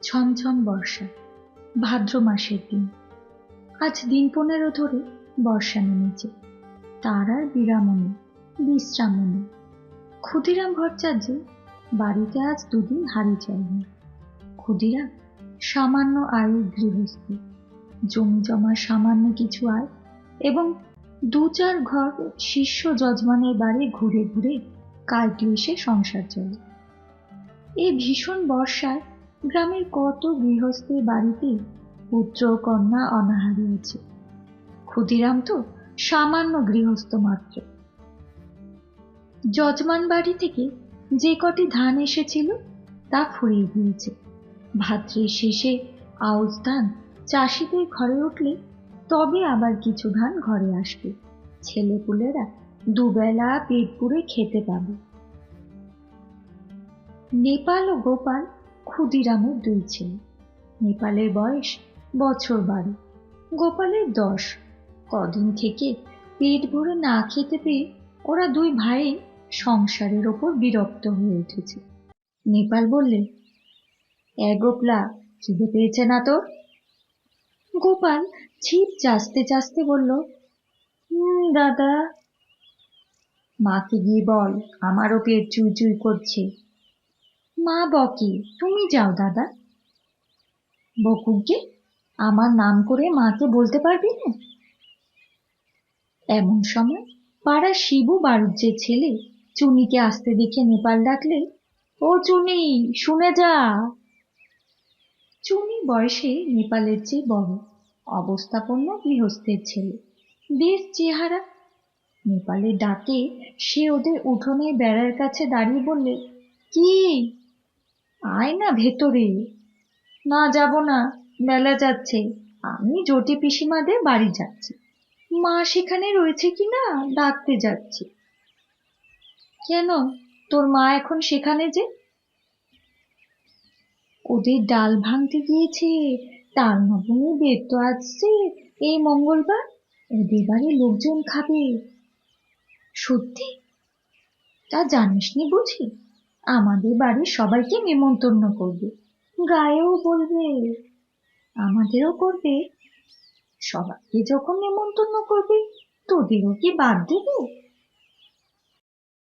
ছমছম বর্ষা। ভাদ্র মাসের দিন। আজ দিন 15 ধরে বর্ষা নেমেছে। তার আর বিরামও নেই, বিশ্রামও নেই। ক্ষুদিরাম ভট্টাচার্য বাড়িতে আজ 2 দিন হাঁড়ি চাইনি। ক্ষুদিরাম সামান্য আয়ের গৃহস্থ। জমি জমার সামান্য কিছু আয় এবং 2-4 ঘর শিষ্য যজমানের বাড়ি ঘুরে ঘুরে কালক্লেশে সংসার চলে। এই ভীষণ বর্ষায় গ্রামের কত গৃহস্থের বাড়িতে পুত্র কন্যা অনাহারে আছে। ক্ষুদিরাম তো সামান্য গৃহস্থ মাত্র। যজমান বাড়ি থেকে যে কটি ধান এসেছিল তা ফুরিয়ে গিয়েছে। ভাদ্রের শেষে আউশ ধান চাষিদের ঘরে উঠলে তবে আবার কিছু ধান ঘরে আসবে। ছেলেপুলেরা দুবেলা পেট পুরে খেতে পাবে। নেপাল ও গোপাল ক্ষুদিরামের 2 ছেলে। নেপালের বয়স বছর 12, গোপালের 10। কদিন থেকে পেট ভরে না খেতে পেয়ে ওরা 2 ভাই সংসারের ওপর বিরক্ত হয়ে উঠেছে। নেপাল বললে, গোপলা, খিদে পেয়েছে না তোর? গোপাল ছিপ চাচতে চাচতে বলল, দাদা। মাকে গিয়ে বল আমারও পেট চুই চুই করছে। মা বকে, তুমি যাও দাদা। বকুকে, আমার নাম করে মাকে বলতে পারবি না? এমন সময় পাড়ার শিবু বাড়ুজ্যের ছেলে চুনিকে আসতে দেখে নেপাল ডাকলে, ও চুনি, শুনে যা। চুনি বয়সে নেপালের চেয়ে বড়, অবস্থাপন্ন গৃহস্থের ছেলে, বেশ চেহারা। নেপালের ডাকে সে ওদের উঠোনের বেড়ার কাছে দাঁড়িয়ে বললে, কি? আয় না ভেতরে। না, যাব না, বেলা যাচ্ছে, আমি জটি পিসিমাদের বাড়ি যাচ্ছি। মা সেখানে রয়েছে কিনা ডাকতে যাচ্ছি। কেন, তোর মা এখন সেখানে যে? ওদের ডাল ভাঙতে গিয়েছে, তার নবমী বেদ তো আসছে এই মঙ্গলবার, ওদের বাড়ি লোকজন খাবে। সত্যি? তা জানিসনি বুঝি? আমাদের বাড়ির সবাইকে নেমন্তন্ন করবে, গায়েও বলবে। আমাদেরও করবে। সবাইকে যখন নেমন্তন্ন করবে তোদেরও কি বাদ দেবে?